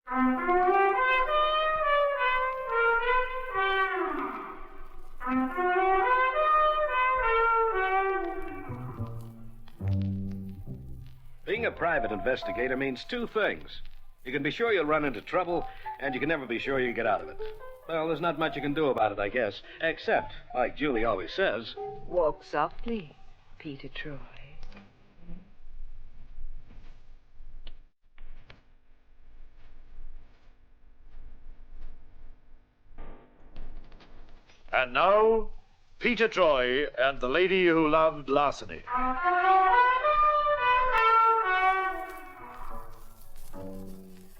Being a private investigator means two things. You can be sure you'll run into trouble, and you can never be sure you'll get out of it. Well, there's not much you can do about it, I guess, except, like Julie always says... Walk softly, Peter Troy. And now, Peter Troy and the lady who loved Larceny.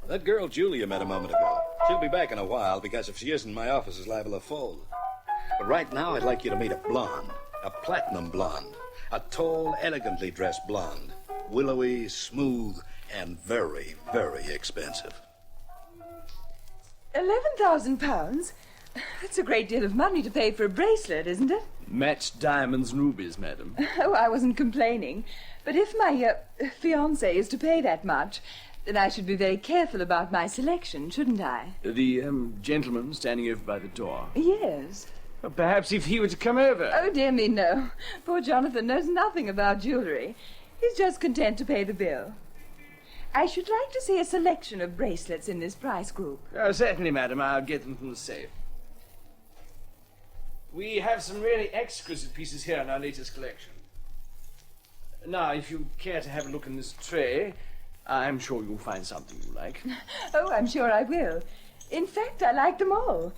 That girl Julia met a moment ago. She'll be back in a while, because if she isn't, my office is liable to fold. But right now, I'd like you to meet a blonde. A platinum blonde. A tall, elegantly dressed blonde. Willowy, smooth, and very, very expensive. £11,000? That's a great deal of money to pay for a bracelet, isn't it? Matched diamonds and rubies, madam. Oh, I wasn't complaining. But if my fiancé is to pay that much, then I should be very careful about my selection, shouldn't I? The gentleman standing over by the door. Yes. Well, perhaps if he were to come over. Oh, dear me, no. Poor Jonathan knows nothing about jewellery. He's just content to pay the bill. I should like to see a selection of bracelets in this price group. Oh, certainly, madam. I'll get them from the safe. We have some really exquisite pieces here in our latest collection. Now, if you care to have a look in this tray, I'm sure you'll find something you like. Oh, I'm sure I will. In fact, I like them all.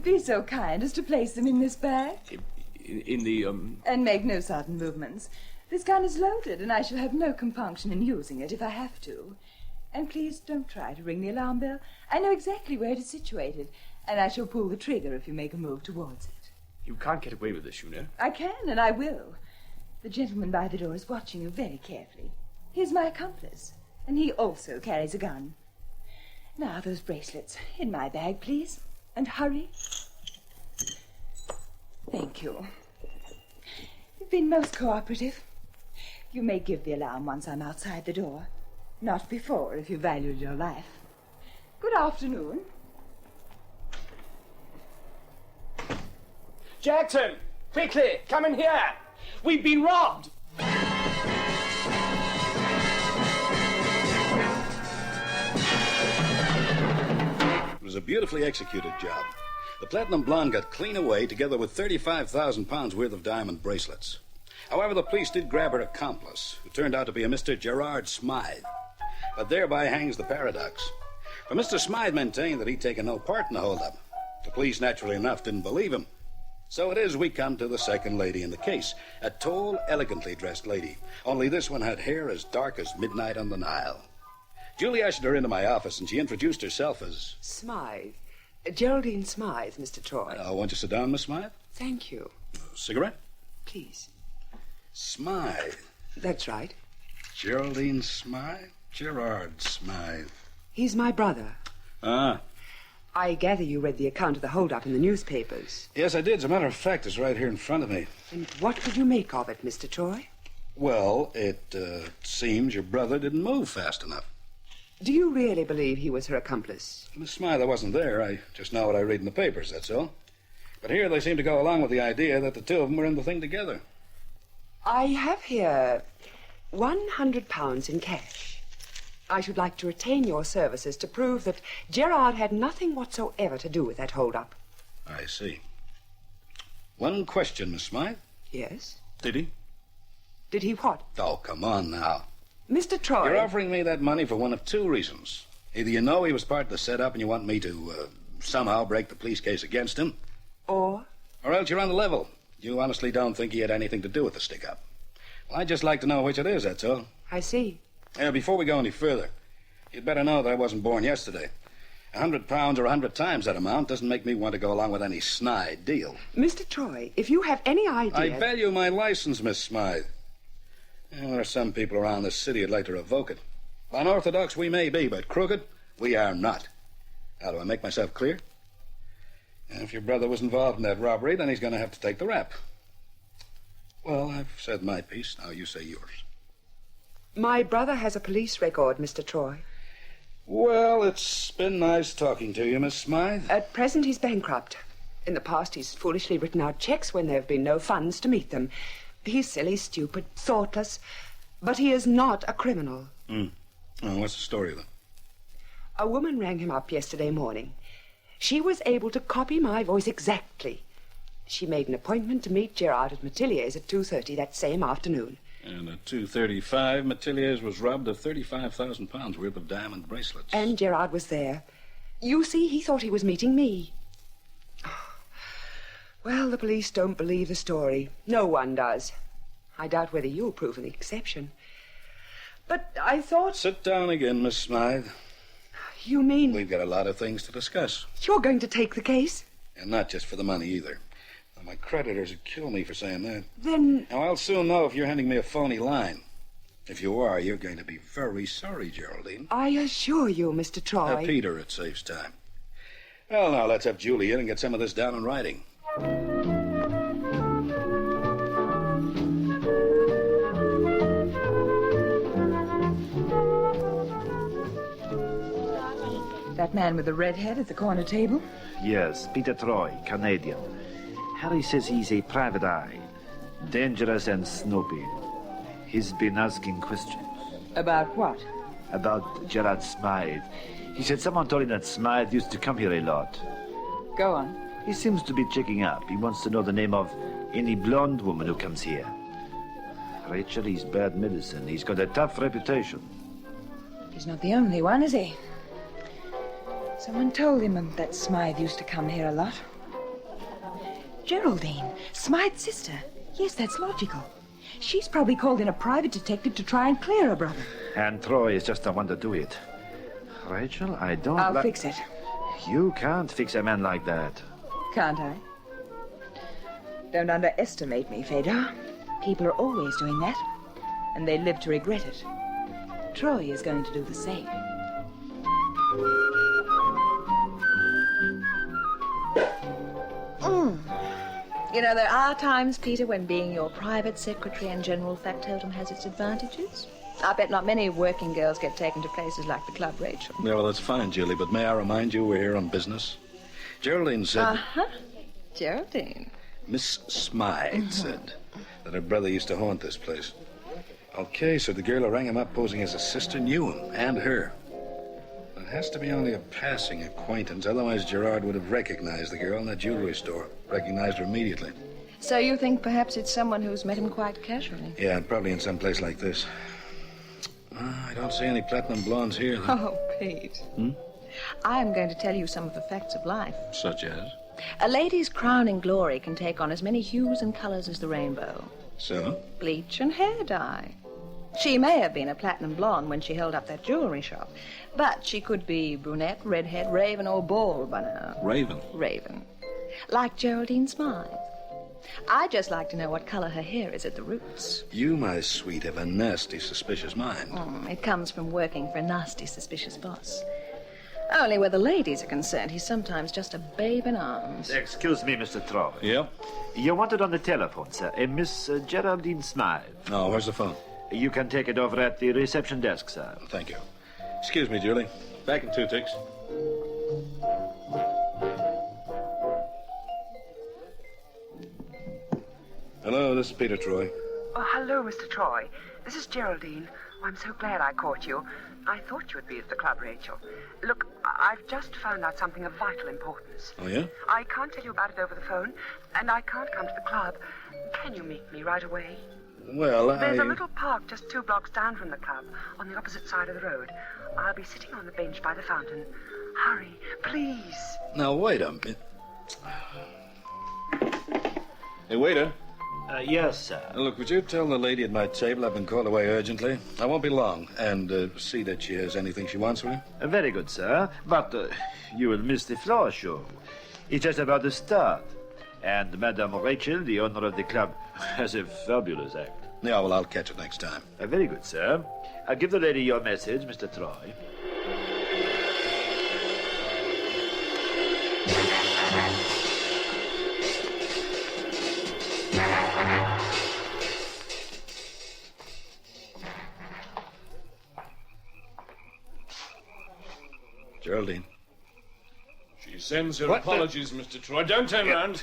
Be so kind as to place them in this bag. In the, And make no sudden movements. This gun is loaded, and I shall have no compunction in using it if I have to. And please don't try to ring the alarm bell. I know exactly where it is situated, and I shall pull the trigger if you make a move towards it. You can't get away with this, you know. I can, and I will. The gentleman by the door is watching you very carefully. He is my accomplice, and he also carries a gun. Now, those bracelets. In my bag, please. And hurry. Thank you. You've been most cooperative. You may give the alarm once I'm outside the door. Not before, if you valued your life. Good afternoon. Jackson! Quickly! Come in here! We've been robbed! It was a beautifully executed job. The platinum blonde got clean away, together with 35,000 pounds worth of diamond bracelets. However, the police did grab her accomplice, who turned out to be a Mr. Gerard Smythe. But thereby hangs the paradox. For Mr. Smythe maintained that he'd taken no part in the holdup. The police, naturally enough, didn't believe him. So it is we come to the second lady in the case, a tall, elegantly dressed lady. Only this one had hair as dark as midnight on the Nile. Julie ushered her into my office, and she introduced herself as... Smythe. Geraldine Smythe, Mr. Troy. Won't you sit down, Miss Smythe? Thank you. Cigarette? Please. Smythe. That's right. Geraldine Smythe? Gerard Smythe. He's my brother. Ah. I gather you read the account of the hold-up in the newspapers. Yes, I did. As a matter of fact, it's right here in front of me. And what would you make of it, Mr. Troy? Well, it seems your brother didn't move fast enough. Do you really believe he was her accomplice? Miss Smythe, I wasn't there. I just know what I read in the papers, that's all. But here they seem to go along with the idea that the two of them were in the thing together. I have here £100 in cash. I should like to retain your services to prove that Gerard had nothing whatsoever to do with that hold-up. I see. One question, Miss Smythe. Yes? Did he? Did he what? Oh, come on now. Mr. Troy... You're offering me that money for one of two reasons. Either you know he was part of the setup and you want me to somehow break the police case against him. Or else you're on the level. You honestly don't think he had anything to do with the stick-up. Well, I'd just like to know which it is, that's all. I see. Before we go any further, you'd better know that I wasn't born yesterday. £100 or 100 times that amount doesn't make me want to go along with any snide deal. Mr. Troy, if you have any idea... I value my license, Miss Smythe. There are some people around this city who'd like to revoke it. Unorthodox we may be, but crooked we are not. How do I make myself clear? If your brother was involved in that robbery, then he's going to have to take the rap. Well, I've said my piece. Now you say yours. My brother has a police record, Mr. Troy. Well, it's been nice talking to you, Miss Smythe. At present, he's bankrupt. In the past, he's foolishly written out checks when there have been no funds to meet them. He's silly, stupid, thoughtless, but he is not a criminal. Oh, what's the story, then? A woman rang him up yesterday morning. She was able to copy my voice exactly. She made an appointment to meet Gerard at Metellier's at 2:30 that same afternoon. And at 2:35, Metellier's was robbed of 35,000 pounds worth of diamond bracelets. And Gerard was there. You see, he thought he was meeting me. Well, the police don't believe the story. No one does. I doubt whether you'll prove an exception. But I thought... Sit down again, Miss Smythe. You mean... We've got a lot of things to discuss. You're going to take the case? And not just for the money, either. Now, my creditors would kill me for saying that. Then... Now, I'll soon know if you're handing me a phony line. If you are, you're going to be very sorry, Geraldine. I assure you, Mr. Troy... Peter, it saves time. Well, now, let's have Julie in and get some of this down in writing. That man with the red head at the corner table? Yes, Peter Troy, Canadian. Harry says he's a private eye. Dangerous and snoopy. He's been asking questions. About what? About Gerard Smythe. He said someone told him that Smythe used to come here a lot. Go on. He seems to be checking up. He wants to know the name of any blonde woman who comes here. Rachel, he's bad medicine. He's got a tough reputation. He's not the only one, is he? Someone told him that Smythe used to come here a lot. Geraldine, Smythe's sister. Yes, that's logical. She's probably called in a private detective to try and clear her brother. And Troy is just the one to do it. Rachel, I don't... I'll fix it. You can't fix a man like that. Can't I? Don't underestimate me, Fedor. People are always doing that, and they live to regret it. Troy is going to do the same. You know, there are times, Peter, when being your private secretary and general factotum has its advantages. I bet not many working girls get taken to places like the club, Rachel. Yeah, well, that's fine, Julie, but may I remind you we're here on business? Geraldine said... Uh-huh. Geraldine. Miss Smythe said that her brother used to haunt this place. Okay, so the girl who rang him up posing as a sister knew him, and her. It has to be only a passing acquaintance, otherwise Gerard would have recognized the girl in that jewelry store. Recognized her immediately. So you think perhaps it's someone who's met him quite casually? Yeah, probably in some place like this. I don't see any platinum blondes here, though. Oh, Pete. I'm going to tell you some of the facts of life. Such as? A lady's crowning glory can take on as many hues and colors as the rainbow. So? Bleach and hair dye. She may have been a platinum blonde when she held up that jewelry shop, but she could be brunette, redhead, raven, or bald by now. Raven? Raven. Like Geraldine Smythe. I'd just like to know what color her hair is at the roots. You, my sweet, have a nasty, suspicious mind. It comes from working for a nasty, suspicious boss. Only where the ladies are concerned, he's sometimes just a babe in arms. Excuse me, Mr. Troy. Yeah? You're wanted on the telephone, sir. A Miss Geraldine Smythe. Oh, where's the phone? You can take it over at the reception desk, sir. Thank you. Excuse me, Julie. Back in 2 ticks. Hello, this is Peter Troy. Oh, hello, Mr. Troy. This is Geraldine. Oh, I'm so glad I caught you. I thought you would be at the club, Rachel. Look, I've just found out something of vital importance. Oh, yeah? I can't tell you about it over the phone, and I can't come to the club. Can you meet me right away? Well, There's a little park just 2 blocks down from the club, on the opposite side of the road. I'll be sitting on the bench by the fountain. Hurry, please. Now, wait a minute. Hey, waiter. Yes, sir. Look, would you tell the lady at my table I've been called away urgently? I won't be long. And see that she has anything she wants with her. Very good, sir. But you will miss the floor show. It's just about to start. And Madame Rachel, the owner of the club, has a fabulous act. Yeah, well, I'll catch it next time. Very good, sir. I'll give the lady your message, Mr. Troy. Geraldine. She sends her What apologies, Mr. Troy. Don't turn around.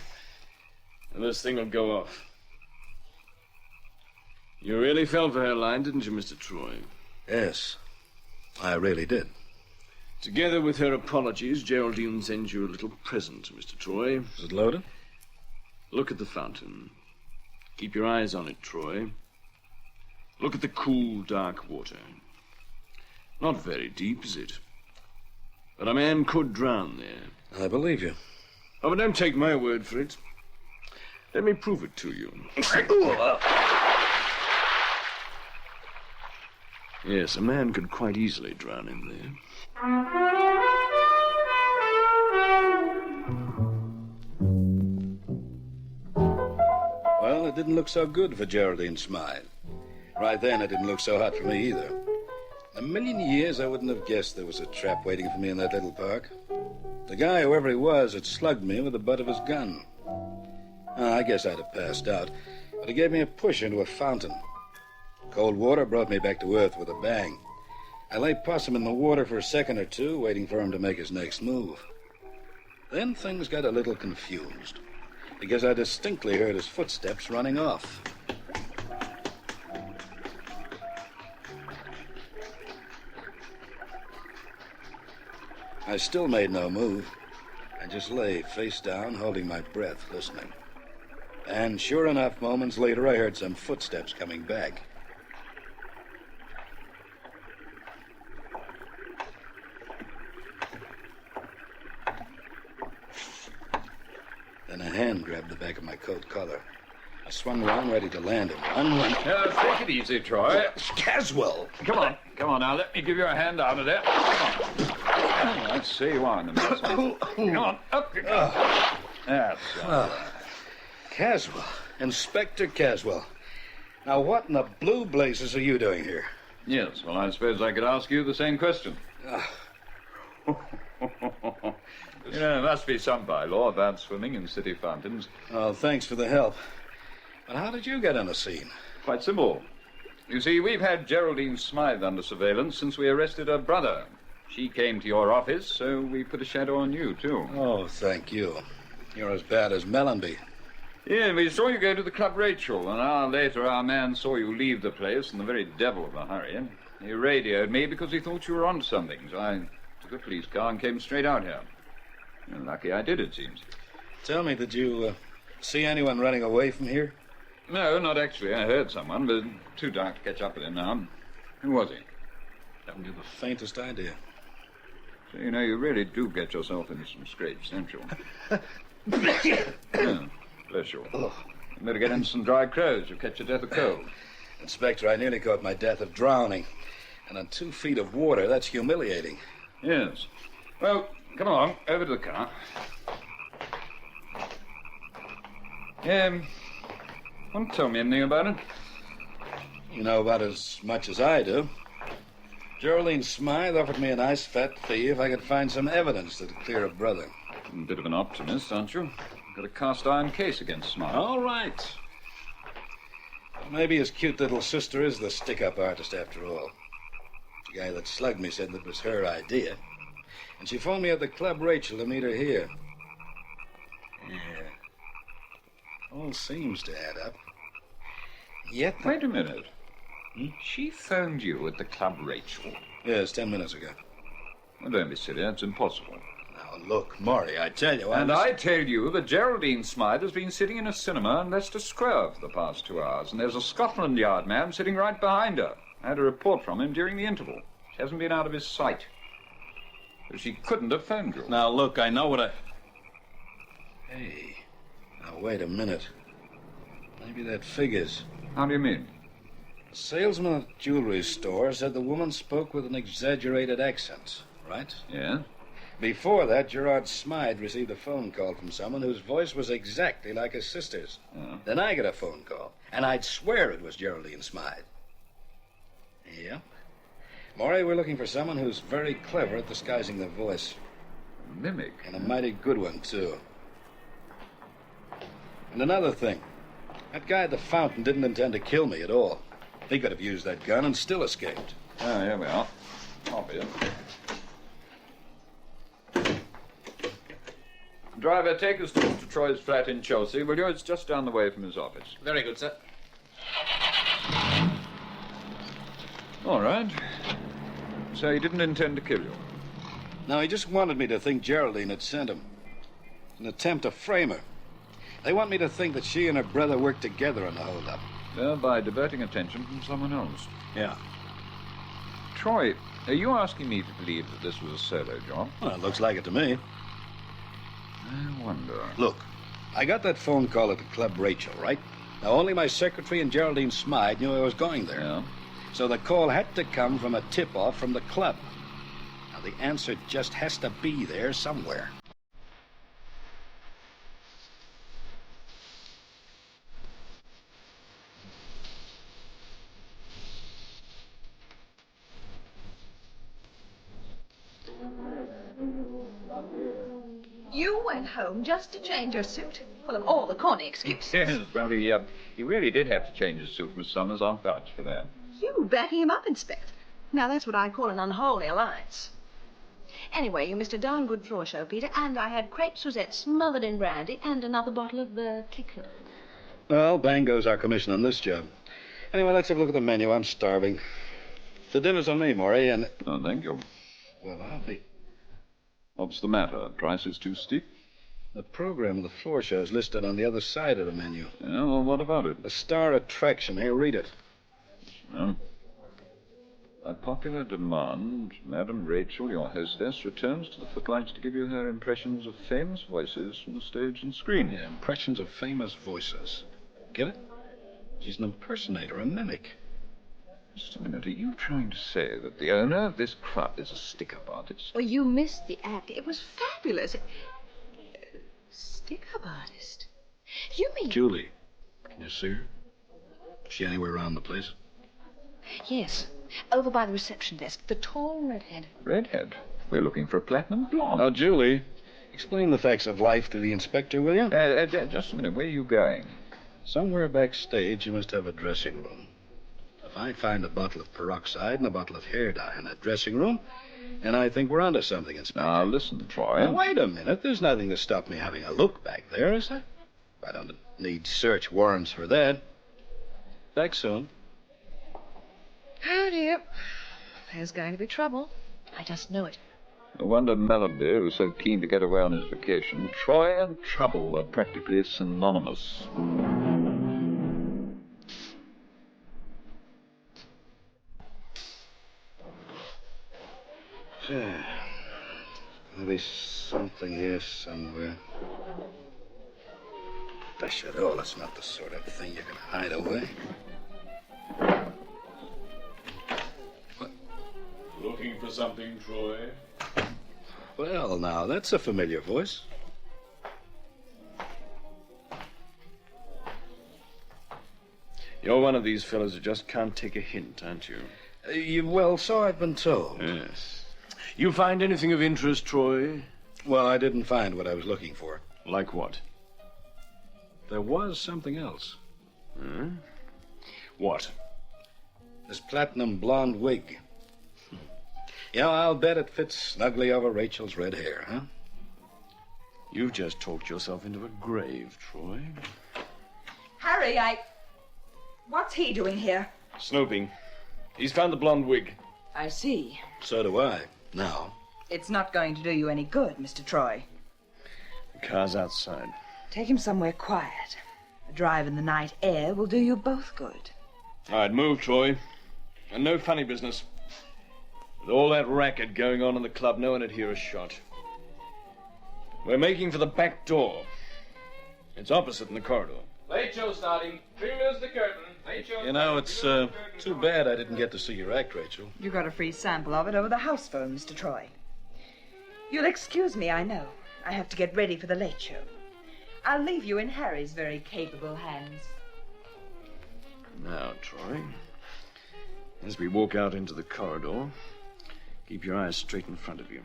And this thing will go off. You really fell for her line, didn't you, Mr. Troy? Yes, I really did. Together with her apologies, Geraldine sends you a little present, Mr. Troy. Is it loaded? Look at the fountain. Keep your eyes on it, Troy. Look at the cool, dark water. Not very deep, is it? But a man could drown there. I believe you. Oh, but don't take my word for it. Let me prove it to you. Yes, a man could quite easily drown in there. Well, it didn't look so good for Geraldine Smythe. Right then, it didn't look so hot for me either. In a million years, I wouldn't have guessed there was a trap waiting for me in that little park. The guy, whoever he was, had slugged me with the butt of his gun. I guess I'd have passed out, but he gave me a push into a fountain. Cold water brought me back to earth with a bang. I lay possum in the water for a second or two, waiting for him to make his next move. Then things got a little confused, because I distinctly heard his footsteps running off. I still made no move. I just lay face down, holding my breath, listening. And sure enough, moments later, I heard some footsteps coming back. Then a hand grabbed the back of my coat collar. I swung around, ready to land him. Take it easy, Troy. Caswell! Come on now. Let me give you a hand out of there. Come on. Let's see you are in the mess. Come on, up you go. That's Caswell. Inspector Caswell. Now, what in the blue blazes are you doing here? Yes, well, I suppose I could ask you the same question. You know, there must be some bylaw about swimming in city fountains. Oh, thanks for the help. But how did you get on the scene? Quite simple. You see, we've had Geraldine Smythe under surveillance since we arrested her brother. She came to your office, so we put a shadow on you, too. Oh, thank you. You're as bad as Mellenby. Yeah, we saw you go to the Club Rachel. An hour later, our man saw you leave the place in the very devil of a hurry. He radioed me because he thought you were onto something, so I took a police car and came straight out here. Well, lucky I did, it seems. Tell me, did you see anyone running away from here? No, not actually. I heard someone, but too dark to catch up with him now. Who was he? Haven't you the faintest idea. So, you know, you really do get yourself into some scrapes, don't you? Yeah, bless you. You better get into some dry clothes. You'll catch your death of cold. Inspector, I nearly caught my death of drowning. And on 2 feet of water, that's humiliating. Yes. Well, come along, over to the car. Want to tell me anything about it? You know about as much as I do. Geraldine Smythe offered me a nice fat fee if I could find some evidence that'd clear a brother. A bit of an optimist, aren't you? Got a cast-iron case against Smythe. All right. Maybe his cute little sister is the stick-up artist after all. The guy that slugged me said that was her idea. And she phoned me at the Club Rachel to meet her here. Yeah. All seems to add up. Yet... Wait a minute. She phoned you at the Club Rachel? Yes, 10 minutes ago. Well, don't be silly. That's impossible. Now, look, Maury, I tell you... I tell you that Geraldine Smythe has been sitting in a cinema in Leicester Square for the past 2 hours, and there's a Scotland Yard man sitting right behind her. I had a report from him during the interval. She hasn't been out of his sight. So she couldn't have phoned you. Now, look, I know what I... Hey... Now, wait a minute. Maybe that figures. How do you mean? The salesman at the jewelry store said the woman spoke with an exaggerated accent, right? Yeah? Before that, Gerard Smythe received a phone call from someone whose voice was exactly like his sister's. Oh. Then I got a phone call, and I'd swear it was Geraldine Smythe. Yep. Maury, we're looking for someone who's very clever at disguising the voice. A mimic? And a mighty good one, too. And another thing. That guy at the fountain didn't intend to kill me at all. He could have used that gun and still escaped. Oh, here we are. Obvious. Driver, take us to Mr. Troy's flat in Chelsea, will you? It's just down the way from his office. Very good, sir. All right. So he didn't intend to kill you? No, he just wanted me to think Geraldine had sent him. An attempt to frame her. They want me to think that she and her brother worked together on the holdup. Thereby diverting attention from someone else. Yeah. Troy, are you asking me to believe that this was a solo job? Well, it looks like it to me. I wonder. Look, I got that phone call at the Club Rachel, right? Now, only my secretary and Geraldine Smythe knew I was going there. Yeah? So the call had to come from a tip-off from the club. Now, the answer just has to be there somewhere. You went home just to change your suit? Well, of all the corny excuses. Yes, well, he really did have to change his suit, Miss Summers. I'll vouch for that. You backing him up, Inspector. Now, that's what I call an unholy alliance. Anyway, you missed a darn good floor show, Peter, and I had crepe Suzette smothered in brandy and another bottle of liqueur. Well, bang goes our commission on this job. Anyway, let's have a look at the menu. I'm starving. The dinner's on me, Maury, and... Oh, thank you. Well, I'll be... What's the matter? Prices too steep? The program of the floor show is listed on the other side of the menu. Yeah, well, what about it? The star attraction. Here, read it. Well, by popular demand, Madam Rachel, your hostess, returns to the footlights to give you her impressions of famous voices from the stage and screen. Yeah, impressions of famous voices. Get it? She's an impersonator, a mimic. Just a minute, are you trying to say that the owner of this club is a stick-up artist? Well, you missed the act. It was fabulous. Stick-up artist? You mean... Julie, can you see her? Is she anywhere around the place? Yes, over by the reception desk. The tall redhead. Redhead? We're looking for a platinum blonde. Now, Julie, explain the facts of life to the inspector, will you? Just a minute, where are you going? Somewhere backstage, you must have a dressing room. If I find a bottle of peroxide and a bottle of hair dye in that dressing room, and I think we're onto something, Inspector. Now, listen, Troy. Now, wait a minute. There's nothing to stop me having a look back there, is there? I don't need search warrants for that. Back soon. Oh, dear. There's going to be trouble. I just know it. No wonder Mellowby was so keen to get away on his vacation. Troy and trouble are practically synonymous. There'll be something here somewhere. Dash it all, that's not the sort of thing you can hide away. What? Looking for something, Troy? Well, now, that's a familiar voice. You're one of these fellows who just can't take a hint, aren't you? Well, so I've been told. Yes. You find anything of interest, Troy? Well, I didn't find what I was looking for. Like what? There was something else. Hmm? What? This platinum blonde wig. You know, I'll bet it fits snugly over Rachel's red hair, huh? You've just talked yourself into a grave, Troy. Harry, What's he doing here? Snooping. He's found the blonde wig. I see. So do I. Now. It's not going to do you any good, Mr. Troy. The car's outside. Take him somewhere quiet. A drive in the night air will do you both good. All right, move, Troy. And no funny business. With all that racket going on in the club, no one would hear a shot. We're making for the back door. It's opposite in the corridor. Late show starting. Trim the curtain. Late show. You know, it's too bad I didn't get to see your act, Rachel. You got a free sample of it over the house phone, Mr. Troy. You'll excuse me, I know. I have to get ready for the late show. I'll leave you in Harry's very capable hands. Now, Troy, as we walk out into the corridor, keep your eyes straight in front of you.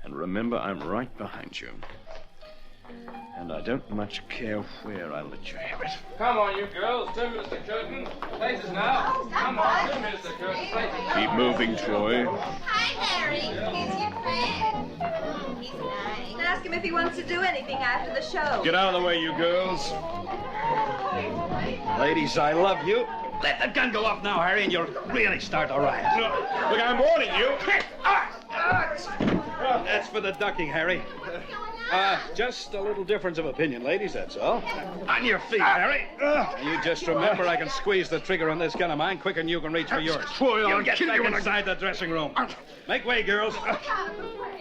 And remember, I'm right behind you. And I don't much care where I let you have it. Come on, you girls. Trim the curtain. Places now. Come on, trim the curtain. Places. Keep moving, Troy. Hi, Harry. Here's your friend. He's nice. Now, ask him if he wants to do anything after the show. Get out of the way, you girls. Ladies, I love you. Let the gun go off now, Harry, and you'll really start a riot. No, look, I'm warning you. That's for the ducking, Harry. Just a little difference of opinion, ladies, that's all. On your feet, Harry. You just remember I can squeeze the trigger on this gun of mine quicker than you can reach for yours. You get back inside the dressing room. Make way, girls.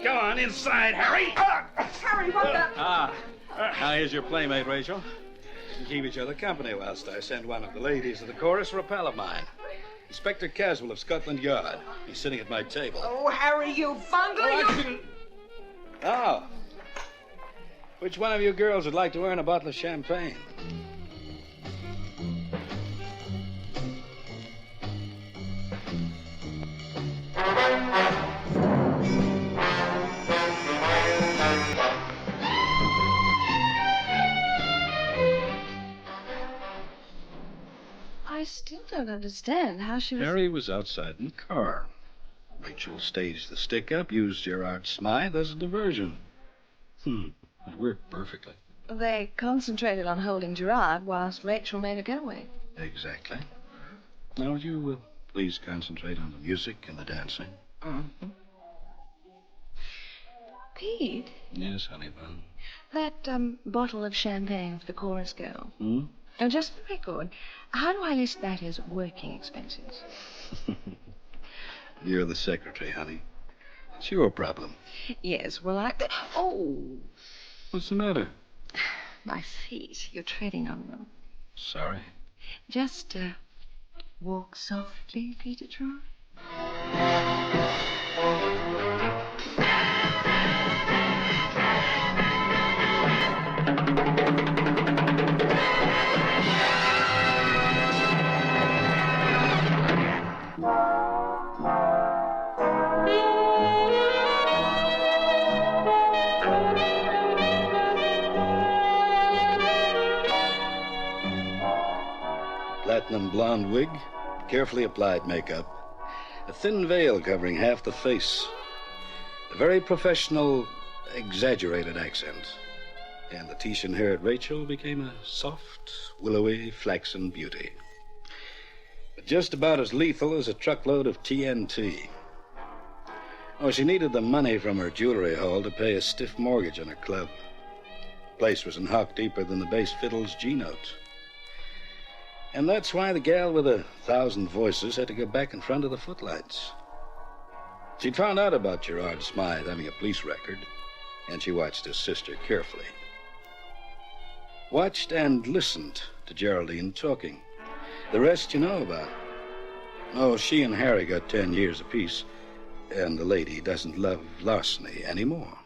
Go on, inside, Harry. Harry, what the... Now here's your playmate, Rachel. You can keep each other company whilst I send one of the ladies of the chorus for a pal of mine. Inspector Caswell of Scotland Yard. He's sitting at my table. Oh, Harry, you bungler, Oh. Which one of you girls would like to earn a bottle of champagne? I still don't understand how she was... Harry was outside in the car. Rachel staged the stick-up, used Gerard Smythe as a diversion. It worked perfectly. They concentrated on holding Gerard whilst Rachel made her getaway. Exactly. Now, would you please concentrate on the music and the dancing? Mm-hmm. Pete? Yes, honey bun. That bottle of champagne for the chorus girl. Hmm? Now, just for the record, how do I list that as working expenses? You're the secretary, honey. It's your problem. Yes, well, Oh! What's the matter? My feet. You're treading on them. Sorry. Just, walk softly, Peter Troy. Platinum blonde wig, carefully applied makeup, a thin veil covering half the face, a very professional, exaggerated accent, and the Titian-haired Rachel became a soft, willowy, flaxen beauty. But just about as lethal as a truckload of TNT. Oh, she needed the money from her jewelry haul to pay a stiff mortgage on her club. The place was in hock deeper than the bass fiddle's G-note. And that's why the gal with 1,000 voices had to go back in front of the footlights. She'd found out about Gerard Smythe having a police record, and she watched his sister carefully. Watched and listened to Geraldine talking. The rest you know about. Oh, she and Harry got 10 years apiece, and the lady doesn't love Larceny anymore.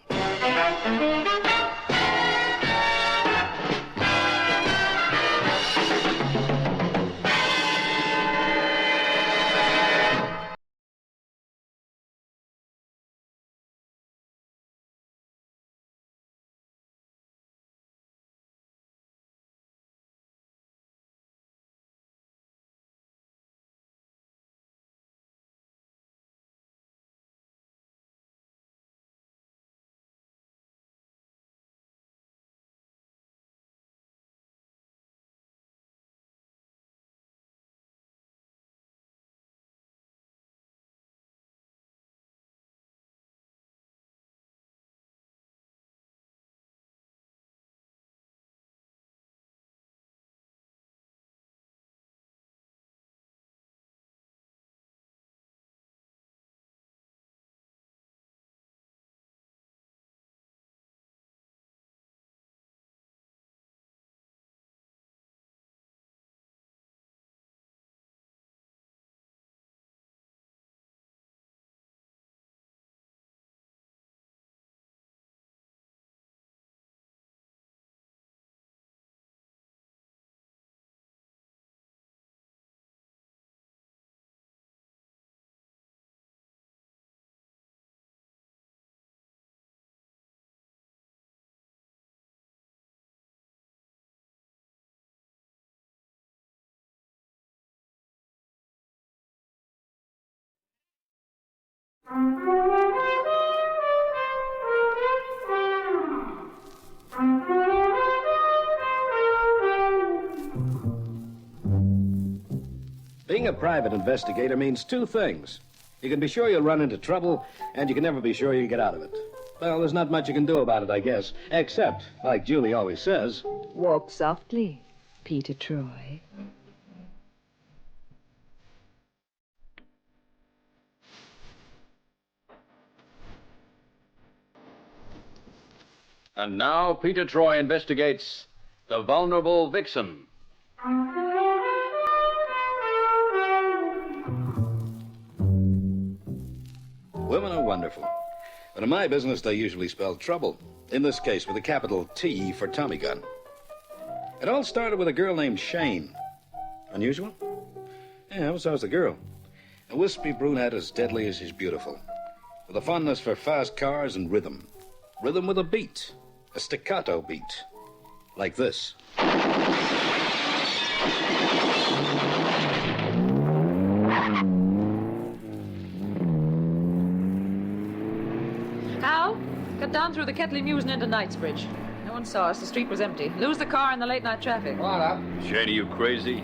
Being a private investigator means two things. You can be sure you'll run into trouble, and you can never be sure you'll get out of it. Well, there's not much you can do about it, I guess. Except, like Julie always says... Walk softly, Peter Troy. And now Peter Troy investigates the vulnerable Vixen. Women are wonderful. But in my business, they usually spell trouble. In this case, with a capital T for Tommy gun. It all started with a girl named Shane. Unusual? Yeah, well, so was the girl. A wispy brunette as deadly as she's beautiful. With a fondness for fast cars and rhythm. Rhythm with a beat. A staccato beat. Like this. Hal, cut down through the Ketley Mews and into Knightsbridge. No one saw us. The street was empty. Lose the car in the late-night traffic. What up? Shane, are you crazy?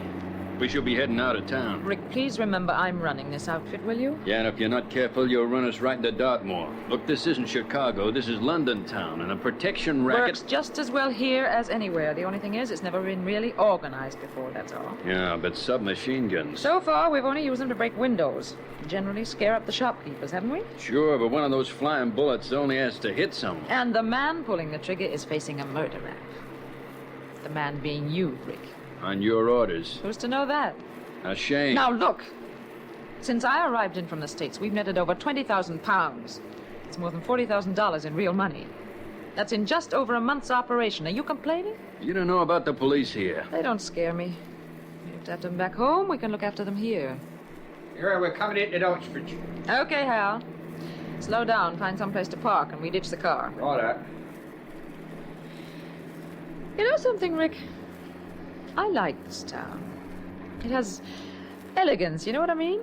We should be heading out of town. Rick, please remember I'm running this outfit, will you? Yeah, and if you're not careful, you'll run us right into Dartmoor. Look, this isn't Chicago. This is London town, and a protection racket... Works just as well here as anywhere. The only thing is, it's never been really organized before, that's all. Yeah, but submachine guns. So far, we've only used them to break windows. Generally scare up the shopkeepers, haven't we? Sure, but one of those flying bullets only has to hit someone. And the man pulling the trigger is facing a murder rap. The man being you, Rick. On your orders. Who's to know that? Now, Shane... Now, look. Since I arrived in from the States, we've netted over 20,000 pounds. It's more than $40,000 in real money. That's in just over a month's operation. Are you complaining? You don't know about the police here. They don't scare me. We looked after them back home. We can look after them here. Here, we're coming into Oxford. Okay, Hal. Slow down, find some place to park, and we ditch the car. All right. You know something, Rick? I like this town. It has elegance, you know what I mean?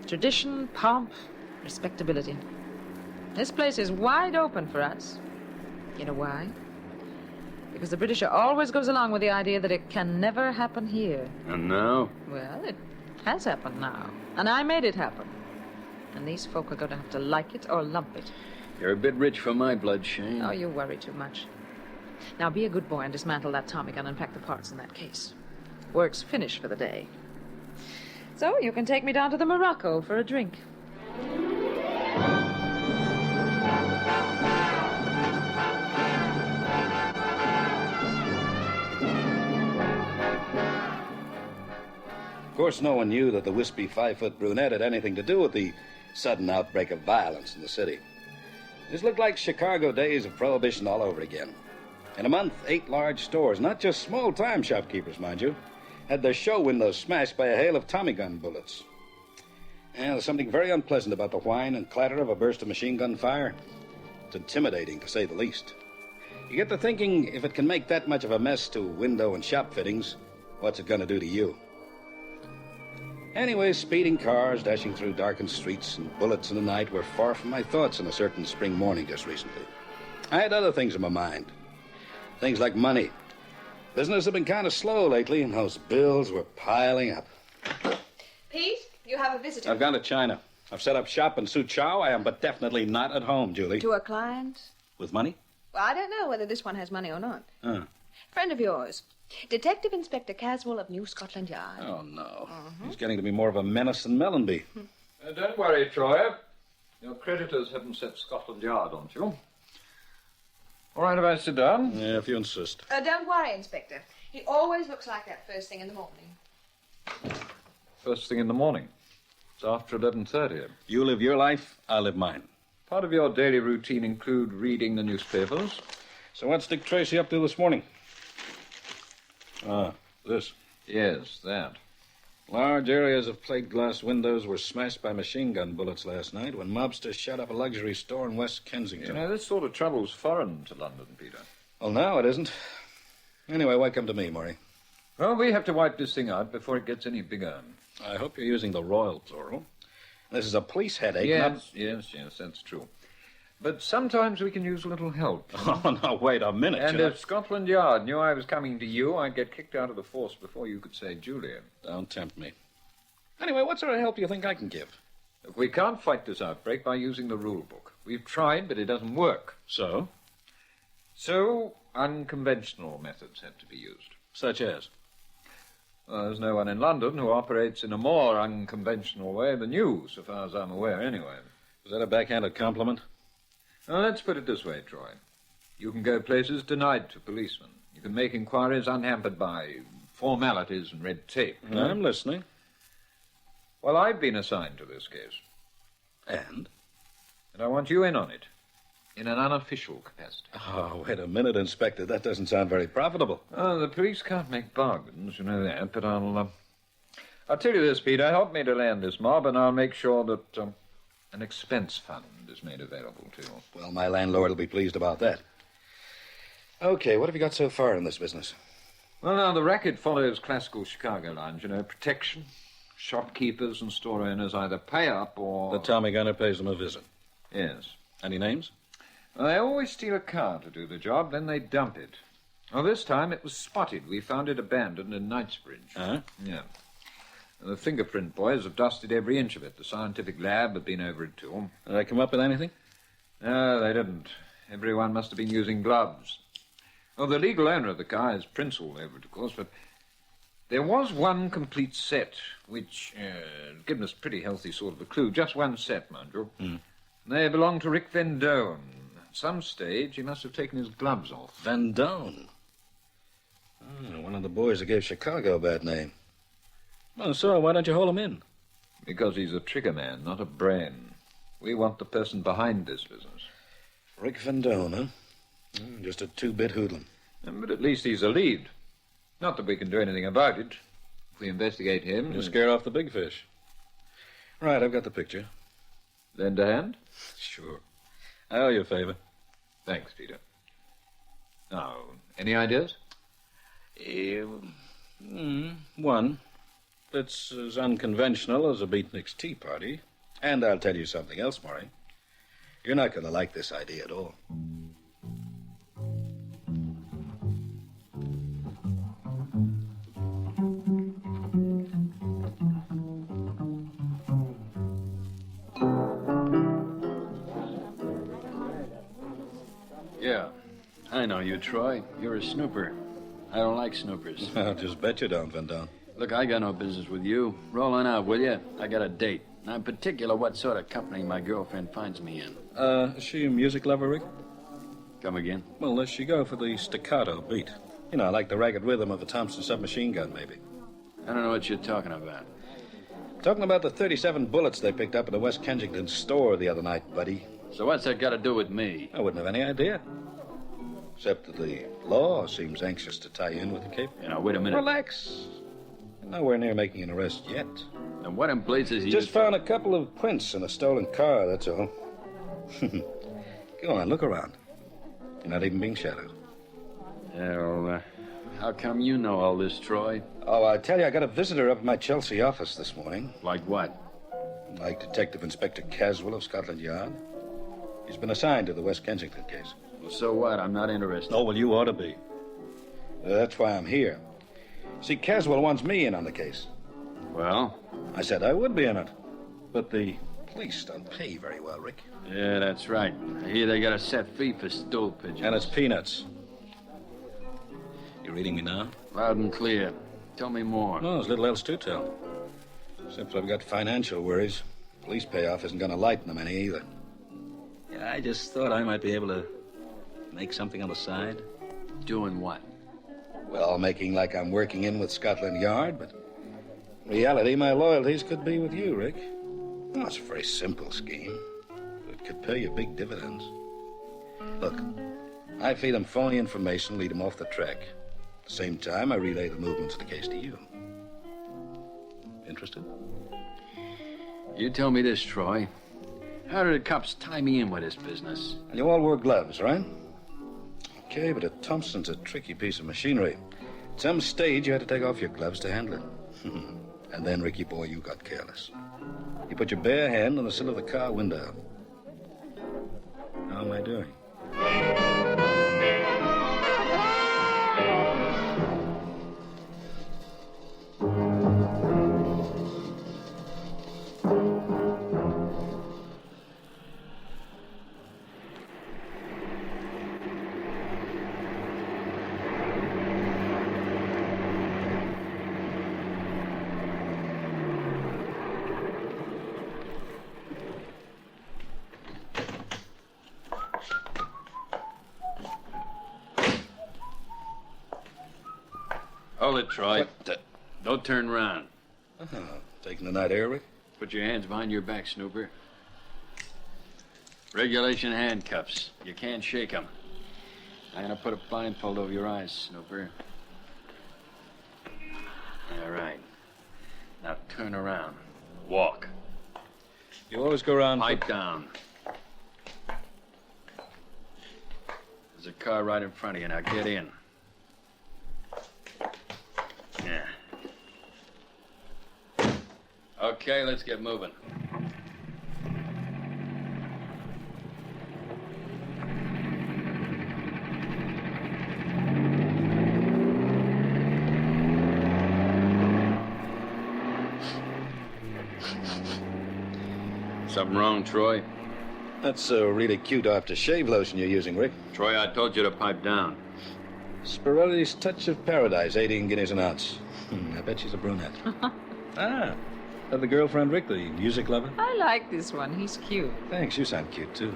Tradition, pomp, respectability. This place is wide open for us. You know why? Because the British always goes along with the idea that it can never happen here. And now? Well, it has happened now. And I made it happen. And these folk are going to have to like it or lump it. You're a bit rich for my blood, Shane. Oh, you worry too much. Now, be a good boy and dismantle that Tommy gun and pack the parts in that case. Work's finished for the day. So, you can take me down to the Morocco for a drink. Of course, no one knew that the wispy 5-foot brunette had anything to do with the sudden outbreak of violence in the city. This looked like Chicago days of Prohibition all over again. In a month, 8 large stores, not just small-time shopkeepers, mind you, had their show windows smashed by a hail of Tommy gun bullets. And there's something very unpleasant about the whine and clatter of a burst of machine gun fire. It's intimidating, to say the least. You get to thinking, if it can make that much of a mess to window and shop fittings, what's it going to do to you? Anyway, speeding cars, dashing through darkened streets, and bullets in the night were far from my thoughts on a certain spring morning just recently. I had other things in my mind. Things like money. Business had been kind of slow lately, and those bills were piling up. Pete, you have a visitor. I've gone to China. I've set up shop in Suzhou. I am but definitely not at home, Julie. To a client? With money? Well, I don't know whether this one has money or not. Oh. Friend of yours. Detective Inspector Caswell of New Scotland Yard. Oh, no. He's getting to be more of a menace than Mellenby. Don't worry, Troy. Your creditors haven't set Scotland Yard on you. All right, if I sit down? Yeah, if you insist. Don't worry, Inspector. He always looks like that first thing in the morning. First thing in the morning. It's after 11:30. You live your life, I'll live mine. Part of your daily routine include reading the newspapers. So what's Dick Tracy up to this morning? This. Yes, that. Large areas of plate glass windows were smashed by machine gun bullets last night when mobsters shut up a luxury store in West Kensington. You know, this sort of trouble's foreign to London, Peter. Well, now it isn't. Anyway, why come to me, Murray? Well, we have to wipe this thing out before it gets any bigger. I hope you're using the royal plural. This is a police headache, Yes, that's true. But sometimes we can use a little help. Oh, now, wait a minute. And if Scotland Yard knew I was coming to you, I'd get kicked out of the force before you could say Julia. Don't tempt me. Anyway, what sort of help do you think I can give? Look, we can't fight this outbreak by using the rule book. We've tried, but it doesn't work. So? So, unconventional methods have to be used. Such as? Well, there's no one in London who operates in a more unconventional way than you, so far as I'm aware, anyway. Is that a backhanded compliment? Now, let's put it this way, Troy. You can go places denied to policemen. You can make inquiries unhampered by formalities and red tape. I'm listening. Well, I've been assigned to this case. And? And I want you in on it. In an unofficial capacity. Oh, wait a minute, Inspector. That doesn't sound very profitable. Oh, the police can't make bargains, you know that, but I'll tell you this, Peter. Help me to land this mob, and I'll make sure that an expense fund is made available to you. Well, my landlord will be pleased about that. Okay, what have you got so far in this business? Well, now, the racket follows classical Chicago lines, you know, protection. Shopkeepers and store owners either pay up or... The Tommy gunner pays them a visit. Yes. Any names? Well, they always steal a car to do the job, then they dump it. Well, this time it was spotted. We found it abandoned in Knightsbridge. Uh-huh. Yeah. And the fingerprint boys have dusted every inch of it. The scientific lab have been over it, too. Did they come up with anything? No, they didn't. Everyone must have been using gloves. Well, the legal owner of the car is Prince all over it, of course, but there was one complete set, which given us a pretty healthy sort of a clue. Just one set, mind you. Mm. They belonged to Rick Vendone. At some stage, he must have taken his gloves off. Vendone. Oh, one of the boys that gave Chicago a bad name. Oh, so why don't you hold him in? Because he's a trigger man, not a brain. We want the person behind this business. Rick Vendone, huh? Just a two-bit hoodlum. But at least he's a lead. Not that we can do anything about it. If we investigate him... You'll scare off the big fish. Right, I've got the picture. Lend a hand? Sure. I owe you a favor. Thanks, Peter. Now, any ideas? One. It's as unconventional as a beatnik's tea party. And I'll tell you something else, Murray. You're not going to like this idea at all. Yeah, I know you, Troy. You're a snooper. I don't like snoopers. I'll just bet you don't, Vendone. Look, I got no business with you. Roll on out, will you? I got a date. Now, in particular, what sort of company my girlfriend finds me in. Is she a music lover, Rick? Come again? Well, does she go for the staccato beat? You know, like the ragged rhythm of a Thompson submachine gun, maybe. I don't know what you're talking about. Talking about the 37 bullets they picked up at the West Kensington store the other night, buddy. So what's that got to do with me? I wouldn't have any idea. Except that the law seems anxious to tie you in with the cape. Now, wait a minute. Relax. You're nowhere near making an arrest yet. And what in blazes you... Just found a couple of prints in a stolen car, that's all. Go on, look around. You're not even being shadowed. Yeah, well, how come you know all this, Troy? Oh, I tell you, I got a visitor up at my Chelsea office this morning. Like what? Like Detective Inspector Caswell of Scotland Yard. He's been assigned to the West Kensington case. Well, so what? I'm not interested. Oh, well, you ought to be. That's why I'm here. See, Caswell wants me in on the case. Well? I said I would be in it. But the police don't pay very well, Rick. Yeah, that's right. I hear they got a set fee for stool pigeons. And it's peanuts. You reading me now? Loud and clear. Tell me more. No, there's little else to tell. Except I've got financial worries. Police payoff isn't going to lighten them any either. Yeah, I just thought I might be able to make something on the side. Doing what? Well, making like I'm working in with Scotland Yard, but in reality, my loyalties could be with you, Rick. Well, it's a very simple scheme, but it could pay you big dividends. Look, I feed them phony information, lead them off the track. At the same time, I relay the movements of the case to you. Interested? You tell me this, Troy. How did the cops tie me in with this business? And you all wore gloves, right? Okay, but a Thompson's a tricky piece of machinery. At some stage, you had to take off your gloves to handle it. And then, Ricky boy, you got careless. You put your bare hand on the sill of the car window. How am I doing? Hold it, Troy. Don't turn around. Taking the night air, Rick? Put your hands behind your back, Snooper. Regulation handcuffs. You can't shake them. I'm gonna put a blindfold over your eyes, Snooper. All right. Now turn around. Walk. You always go around... Pipe down. There's a car right in front of you. Now get in. Yeah. Okay, let's get moving. Something wrong, Troy? That's a really cute aftershave lotion you're using, Rick. Troy, I told you to pipe down. Spirelli's Touch of Paradise, 18 guineas an ounce. I bet she's a brunette. Ah, that the girlfriend, Rick, the music lover? I like this one. He's cute. Thanks, you sound cute, too.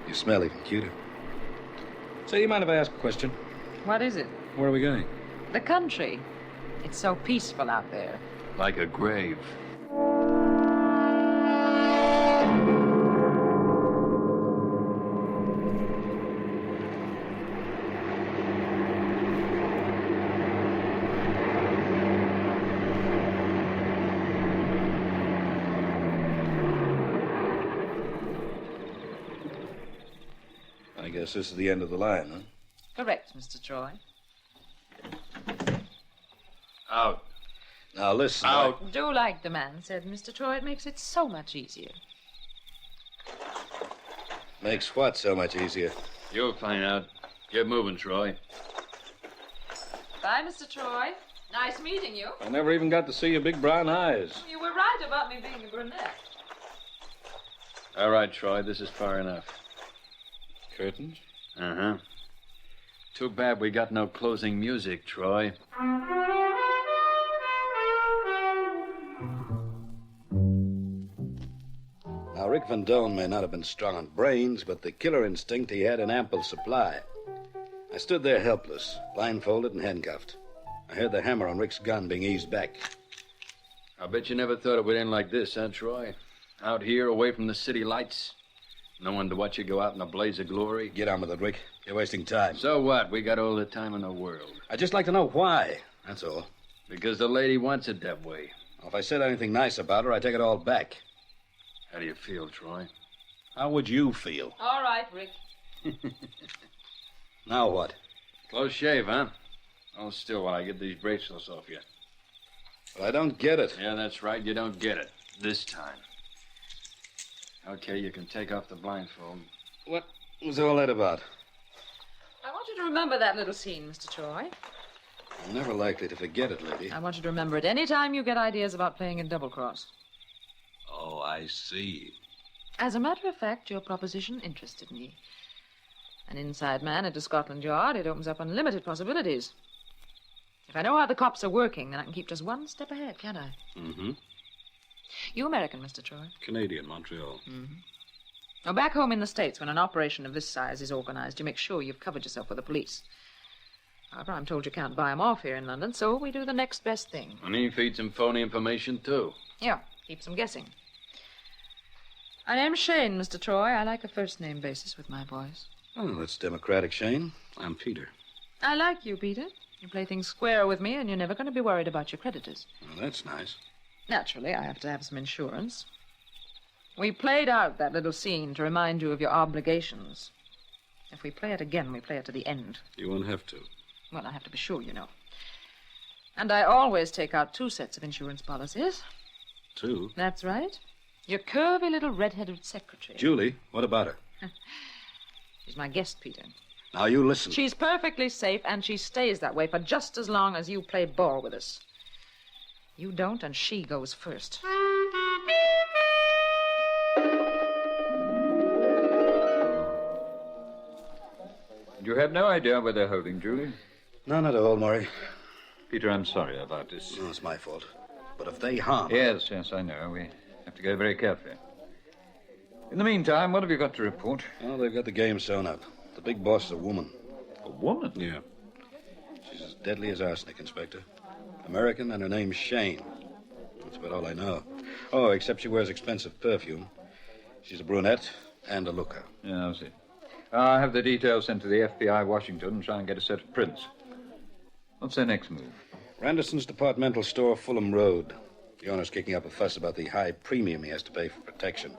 You smell even cuter. Say, do you mind if I ask a question? What is it? Where are we going? The country. It's so peaceful out there. Like a grave. I guess this is the end of the line, huh? Correct, Mr. Troy. Out. Now, listen. Out. Do like the man said, Mr. Troy. It makes it so much easier. Makes what so much easier? You'll find out. Get moving, Troy. Bye, Mr. Troy. Nice meeting you. I never even got to see your big brown eyes. You were right about me being a brunette. All right, Troy, this is far enough. Curtains? Uh-huh. Too bad we got no closing music, Troy. Now, Rick Van Doan may not have been strong on brains, but the killer instinct he had in ample supply. I stood there helpless, blindfolded and handcuffed. I heard the hammer on Rick's gun being eased back. I bet you never thought it would end like this, huh, Troy? Out here, away from the city lights. No one to watch you go out in a blaze of glory. Get on with it, Rick. You're wasting time. So what? We got all the time in the world. I'd just like to know why. That's all. Because the lady wants it that way. Well, if I said anything nice about her, I take it all back. How do you feel, Troy? How would you feel? All right, Rick. Now what? Close shave, huh? Hold still while I get these bracelets off you. Well, I don't get it. Yeah, that's right. You don't get it. This time. Okay, you can take off the blindfold. What was all that about? I want you to remember that little scene, Mr. Troy. I'm never likely to forget it, lady. I want you to remember it any time you get ideas about playing in double cross. Oh, I see. As a matter of fact, your proposition interested me. An inside man into Scotland Yard, it opens up unlimited possibilities. If I know how the cops are working, then I can keep just one step ahead, can't I? Mm-hmm. You American, Mr. Troy? Canadian, Montreal. Mm-hmm. Now, back home in the States, when an operation of this size is organized, you make sure you've covered yourself with the police. However, I'm told you can't buy 'em off here in London, so we do the next best thing. And he feeds him phony information, too. Yeah, keeps 'em guessing. My name's Shane, Mr. Troy. I like a first-name basis with my boys. Oh, that's democratic, Shane. I'm Peter. I like you, Peter. You play things square with me, and you're never going to be worried about your creditors. Well, that's nice. Naturally, I have to have some insurance. We played out that little scene to remind you of your obligations. If we play it again, we play it to the end. You won't have to. Well, I have to be sure, you know. And I always take out 2 sets of insurance policies. 2? That's right. Your curvy little red-headed secretary. Julie, what about her? She's my guest, Peter. Now, you listen. She's perfectly safe, and she stays that way for just as long as you play ball with us. You don't, and she goes first. You have no idea where they're holding, Julie? None at all, Murray. Peter, I'm sorry about this. No, it's my fault. But if they harm her... Yes, I know. We have to go very carefully. In the meantime, what have you got to report? Oh, they've got the game sewn up. The big boss is a woman. A woman? Yeah. She's as deadly as arsenic, Inspector. American, and her name's Shane. That's about all I know. Oh, except she wears expensive perfume. She's a brunette and a looker. Yeah, I see. I'll have the details sent to the FBI Washington and try and get a set of prints. What's their next move? Randerson's departmental store, Fulham Road. The owner's kicking up a fuss about the high premium he has to pay for protection.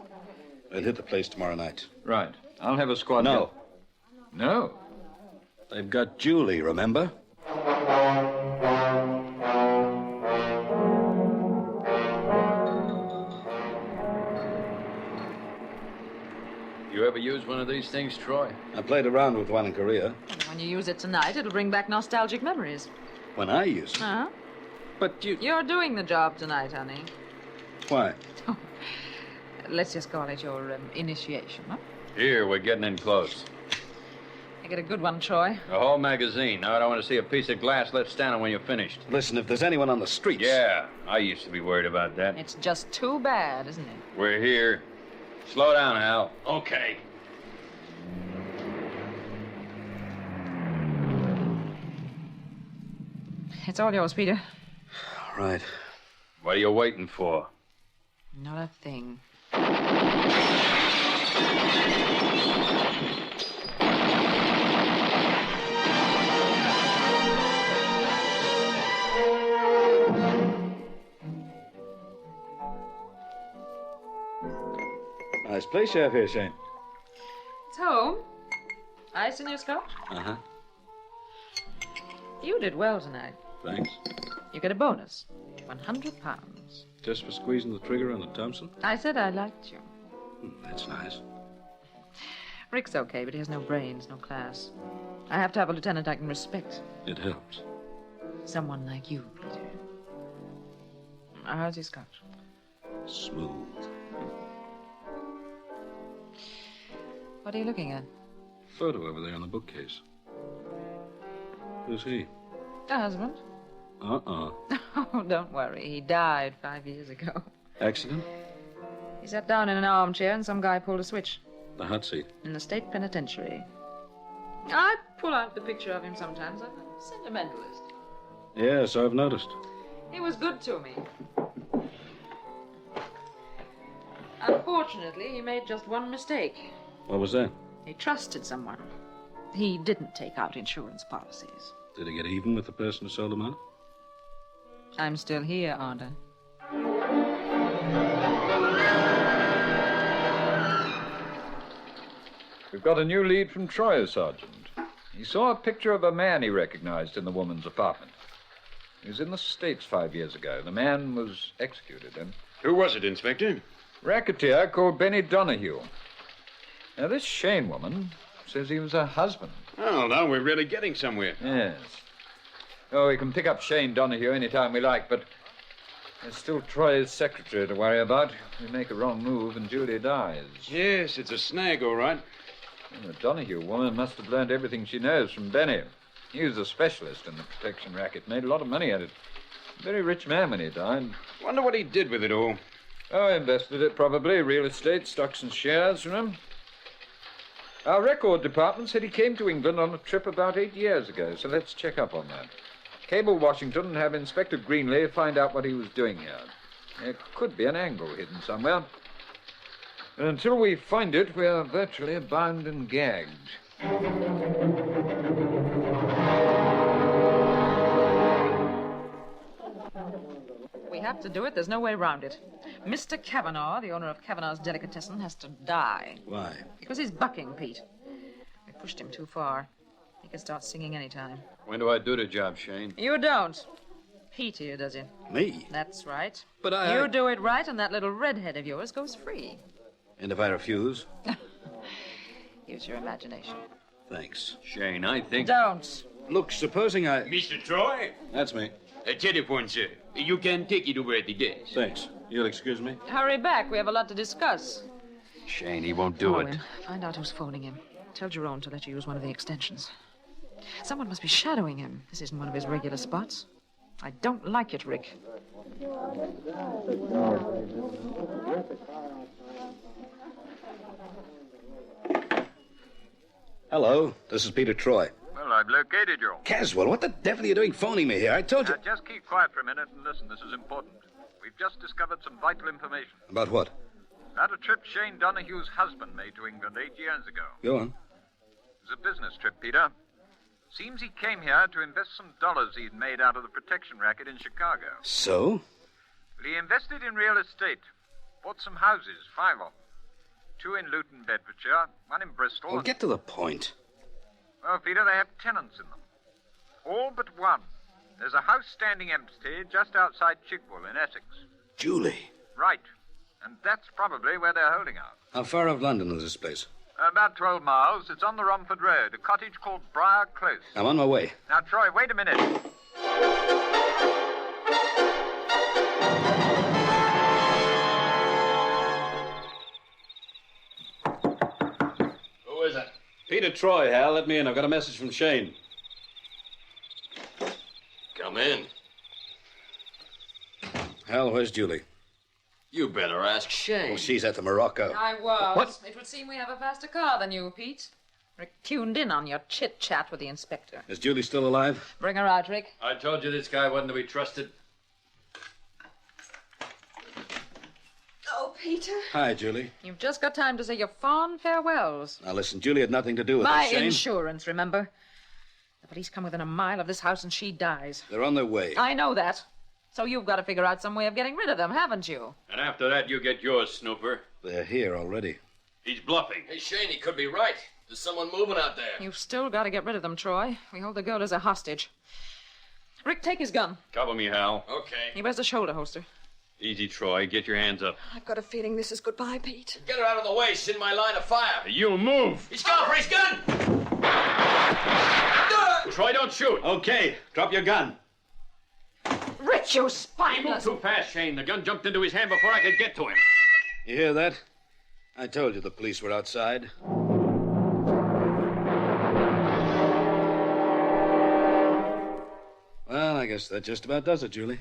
They'll hit the place tomorrow night. Right. I'll have a squad... No. No? They've got Julie, remember? You ever use one of these things, Troy? I played around with one in Korea. When you use it tonight, it'll bring back nostalgic memories. When I use it? Uh-huh. But you... You're doing the job tonight, honey. Why? Let's just call it your initiation, huh? Here, we're getting in close. I get a good one, Troy. A whole magazine. Now, I don't want to see a piece of glass left standing when you're finished. Listen, if there's anyone on the streets... Yeah, I used to be worried about that. It's just too bad, isn't it? We're here. Slow down, Hal. Okay. It's all yours, Peter. All right. What are you waiting for? Not a thing. Nice place you have here, Shane. It's home. Ice in your scotch? Uh-huh. You did well tonight. Thanks. You get a bonus. 100 pounds. Just for squeezing the trigger on the Thompson? I said I liked you. That's nice. Rick's okay, but he has no brains, no class. I have to have a lieutenant I can respect. It helps. Someone like you, Peter. How's your scotch? Smooth. What are you looking at? Photo over there on the bookcase. Who's he? A husband. Uh-uh. Oh, don't worry. He died 5 years ago. Accident? He sat down in an armchair and some guy pulled a switch. The hot seat. In the state penitentiary. I pull out the picture of him sometimes. I'm a sentimentalist. Yes, I've noticed. He was good to me. Unfortunately, he made just one mistake. What was that? He trusted someone. He didn't take out insurance policies. Did he get even with the person who sold him out? I'm still here, aren't I? We've got a new lead from Troy, Sergeant. He saw a picture of a man he recognized in the woman's apartment. He was in the States 5 years ago. The man was executed, and... Who was it, Inspector? Racketeer called Benny Donahue. Now, this Shane woman says he was her husband. Oh, now we're really getting somewhere. Yes. Oh, we can pick up Shane Donahue any time we like, but there's still Troy's secretary to worry about. We make a wrong move and Julie dies. Yes, it's a snag, all right. And the Donahue woman must have learned everything she knows from Benny. He was a specialist in the protection racket, made a lot of money at it. Very rich man when he died. Wonder what he did with it all. Oh, invested it, probably. Real estate, stocks and shares, you know. Our record department said he came to England on a trip about 8 years ago, so let's check up on that. Cable Washington and have Inspector Greenley find out what he was doing here. There could be an angle hidden somewhere. And until we find it, we are virtually bound and gagged. We have to do it. There's no way around it. Mr. Kavanaugh, the owner of Kavanaugh's Delicatessen, has to die. Why? Because he's bucking, Pete. We pushed him too far. He can start singing anytime. When do I do the job, Shane? You don't. Pete here does it. Me? That's right. But I... You do it right, and that little redhead of yours goes free. And if I refuse? Use your imagination. Thanks. Shane, I think... Don't. Look, supposing I... Mr. Troy? That's me. A telephone, sir. You can take it over at the desk. Thanks. You'll excuse me? Hurry back. We have a lot to discuss. Shane, he won't do Go it. in. Find out who's phoning him. Tell Jerome to let you use one of the extensions. Someone must be shadowing him. This isn't one of his regular spots. I don't like it, Rick. Hello, this is Peter Troy. Well, I I've located you. Caswell, what the devil are you doing phoning me here? I told you... Just keep quiet for a minute and listen. This is important. We've just discovered some vital information. About what? About a trip Shane Donahue's husband made to England 8 years ago. Go on. It was a business trip, Peter. Seems he came here to invest some dollars he'd made out of the protection racket in Chicago. So? Well, he invested in real estate. Bought some houses, 5 of them. 2 in Luton, Bedfordshire, 1 in Bristol. Well, get to the point. Well, Peter, they have tenants in them. All but one. There's a house standing empty just outside Chigwell in Essex. Julie. Right. And that's probably where they're holding out. How far out of London is this place? About 12 miles. It's on the Romford Road, a cottage called Briar Close. I'm on my way. Now, Troy, wait a minute. Who is it? Peter Troy, Hal. Let me in. I've got a message from Shane. Come in. Hal, where's Julie? You better ask Shane. Oh, she's at the Morocco. I was. What? It would seem we have a faster car than you, Pete. Rick tuned in on your chit-chat with the inspector. Is Julie still alive? Bring her out, Rick. I told you this guy wasn't to be trusted. Oh, Peter. Hi, Julie. You've just got time to say your fond farewells. Now, listen, Julie had nothing to do with My it, Shane. insurance, remember? The police come within a mile of this house and she dies. They're on their way. I know that. So you've got to figure out some way of getting rid of them, haven't you? And after that, you get yours, Snooper. They're here already. He's bluffing. Hey, Shane, he could be right. There's someone moving out there. You've still got to get rid of them, Troy. We hold the girl as a hostage. Rick, take his gun. Cover me, Hal. Okay. He wears a shoulder holster. Easy, Troy. Get your hands up. I've got a feeling this is goodbye, Pete. Get her out of the way. She's in my line of fire. You'll move. He's gone for his gun! Troy, don't shoot. Okay, drop your gun. Rick, you He moved spineless... too fast, Shane. The gun jumped into his hand before I could get to him. You hear that? I told you the police were outside. Well, I guess that just about does it, Julie.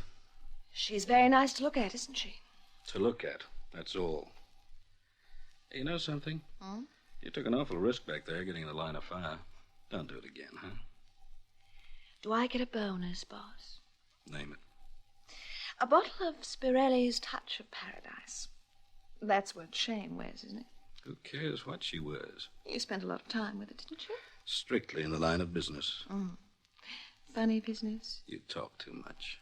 She's very nice to look at, isn't she? To look at, that's all. Hey, you know something? Hmm? You took an awful risk back there getting in the line of fire. Don't do it again, huh? Do I get a bonus, boss? Name it. A bottle of Spirelli's Touch of Paradise. That's what Shane wears, isn't it? Who cares what she wears? You spent a lot of time with it, didn't you? Strictly in the line of business. Funny business. You talk too much.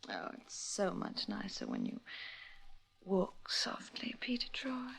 Oh, it's so much nicer when you walk softly, Peter Troy.